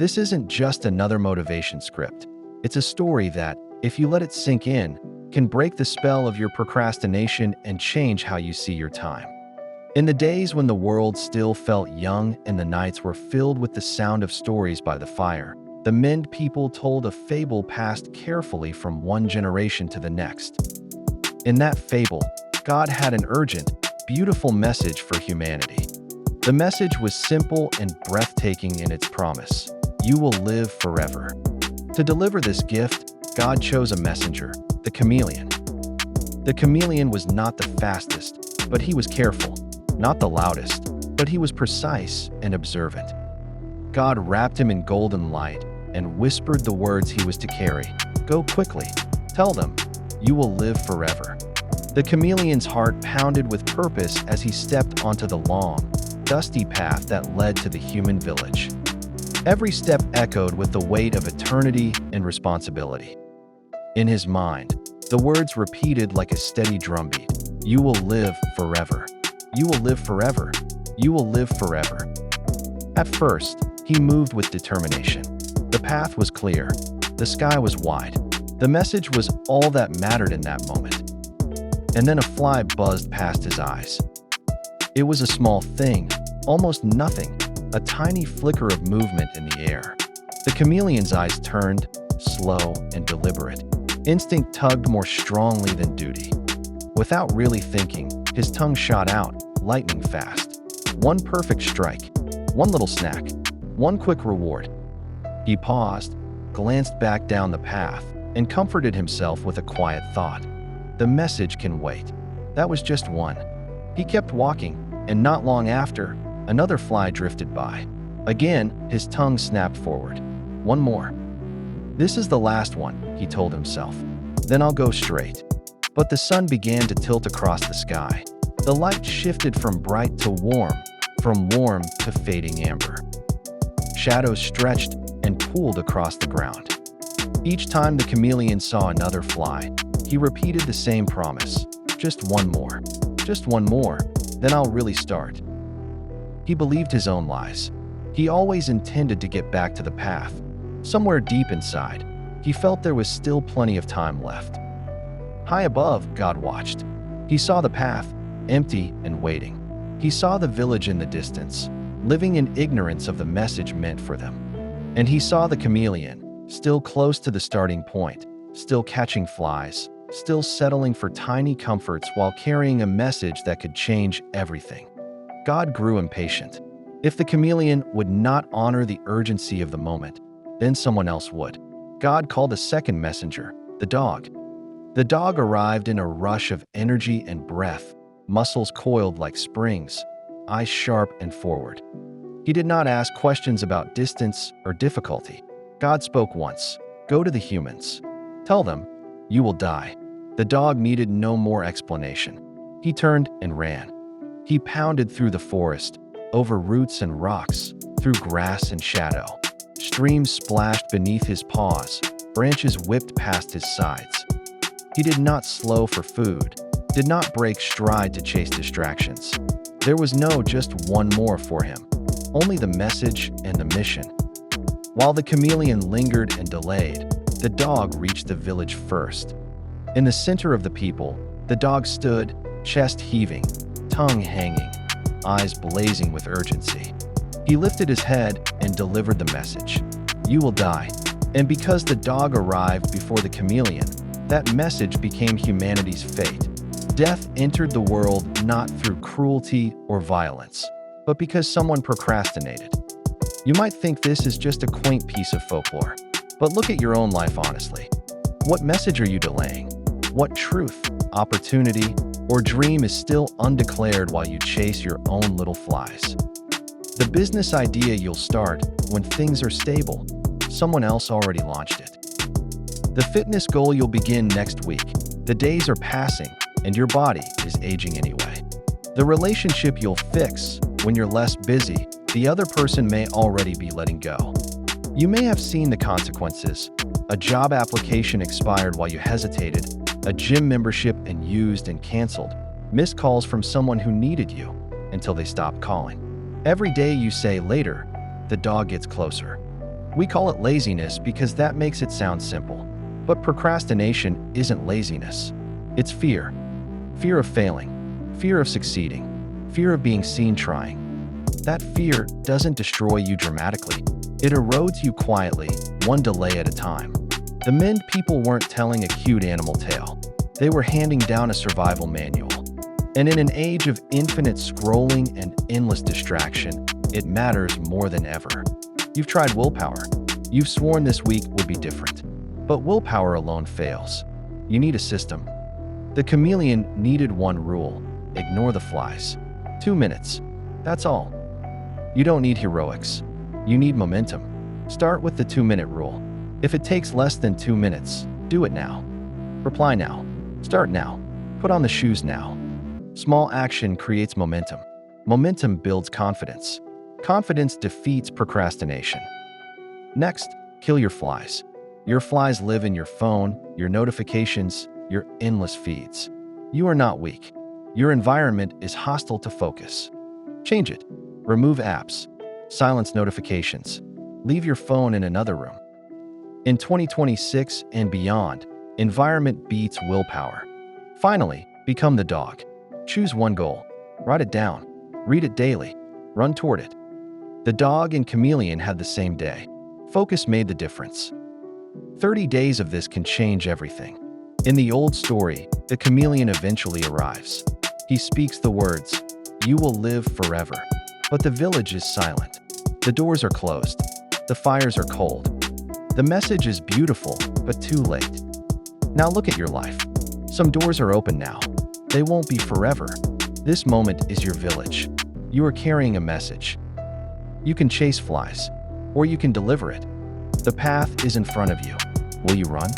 This isn't just another motivation script. It's a story that, if you let it sink in, can break the spell of your procrastination and change how you see your time. In the days when the world still felt young and the nights were filled with the sound of stories by the fire, the Mende people told a fable passed carefully from one generation to the next. In that fable, God had an urgent, beautiful message for humanity. The message was simple and breathtaking in its promise: you will live forever. To deliver this gift, God chose a messenger, the chameleon. The chameleon was not the fastest, but he was careful; not the loudest, but he was precise and observant. God wrapped him in golden light and whispered the words he was to carry. Go quickly. Tell them, you will live forever. The chameleon's heart pounded with purpose as he stepped onto the long, dusty path that led to the human village. Every step echoed with the weight of eternity and responsibility. In his mind, the words repeated like a steady drumbeat: you will live forever. You will live forever. You will live forever. At first, he moved with determination. The path was clear. The sky was wide. The message was all that mattered in that moment. And then a fly buzzed past his eyes. It was a small thing, almost nothing, a tiny flicker of movement in the air. The chameleon's eyes turned, slow and deliberate. Instinct tugged more strongly than duty. Without really thinking, his tongue shot out, lightning fast. One perfect strike, one little snack, one quick reward. He paused, glanced back down the path, and comforted himself with a quiet thought: the message can wait. That was just one. He kept walking, and not long after, another fly drifted by. Again, his tongue snapped forward. One more. This is the last one, he told himself. Then I'll go straight. But the sun began to tilt across the sky. The light shifted from bright to warm, from warm to fading amber. Shadows stretched and pooled across the ground. Each time the chameleon saw another fly, he repeated the same promise: just one more, just one more, then I'll really start. He believed his own lies. He always intended to get back to the path. Somewhere deep inside, he felt there was still plenty of time left. High above, God watched. He saw the path, empty and waiting. He saw the village in the distance, living in ignorance of the message meant for them. And he saw the chameleon, still close to the starting point, still catching flies, still settling for tiny comforts while carrying a message that could change everything. God grew impatient. If the chameleon would not honor the urgency of the moment, then someone else would. God called a second messenger, the dog. The dog arrived in a rush of energy and breath, muscles coiled like springs, eyes sharp and forward. He did not ask questions about distance or difficulty. God spoke once: go to the humans. Tell them, you will die. The dog needed no more explanation. He turned and ran. He pounded through the forest, over roots and rocks, through grass and shadow. Streams splashed beneath his paws, branches whipped past his sides. He did not slow for food, did not break stride to chase distractions. There was no just one more for him, only the message and the mission. While the chameleon lingered and delayed, the dog reached the village first. In the center of the people, the dog stood, chest heaving, tongue hanging, eyes blazing with urgency. He lifted his head and delivered the message: you will die. And because the dog arrived before the chameleon, that message became humanity's fate. Death entered the world not through cruelty or violence, but because someone procrastinated. You might think this is just a quaint piece of folklore, but look at your own life honestly. What message are you delaying? What truth, opportunity, or dream is still undeclared while you chase your own little flies? The business idea you'll start when things are stable, someone else already launched it. The fitness goal you'll begin next week, the days are passing and your body is aging anyway. The relationship you'll fix when you're less busy, the other person may already be letting go. You may have seen the consequences. A job application expired while you hesitated, a gym membership and used and canceled, missed calls from someone who needed you until they stopped calling. Every day you say later, the dog gets closer. We call it laziness because that makes it sound simple. But procrastination isn't laziness. It's fear. Fear of failing. Fear of succeeding. Fear of being seen trying. That fear doesn't destroy you dramatically. It erodes you quietly, one delay at a time. The Mende people weren't telling a cute animal tale. They were handing down a survival manual. And in an age of infinite scrolling and endless distraction, it matters more than ever. You've tried willpower. You've sworn this week would be different. But willpower alone fails. You need a system. The chameleon needed one rule: ignore the flies. 2 minutes. That's all. You don't need heroics. You need momentum. Start with the 2-minute rule. If it takes less than 2 minutes, do it now. Reply now. Start now. Put on the shoes now. Small action creates momentum. Momentum builds confidence. Confidence defeats procrastination. Next, kill your flies. Your flies live in your phone, your notifications, your endless feeds. You are not weak. Your environment is hostile to focus. Change it. Remove apps. Silence notifications. Leave your phone in another room. In 2026 and beyond, environment beats willpower. Finally, become the dog. Choose one goal. Write it down. Read it daily. Run toward it. The dog and chameleon had the same day. Focus made the difference. 30 days of this can change everything. In the old story, the chameleon eventually arrives. He speaks the words, "You will live forever." But the village is silent. The doors are closed. The fires are cold. The message is beautiful, but too late. Now look at your life. Some doors are open now. They won't be forever. This moment is your village. You are carrying a message. You can chase flies, or you can deliver it. The path is in front of you. Will you run?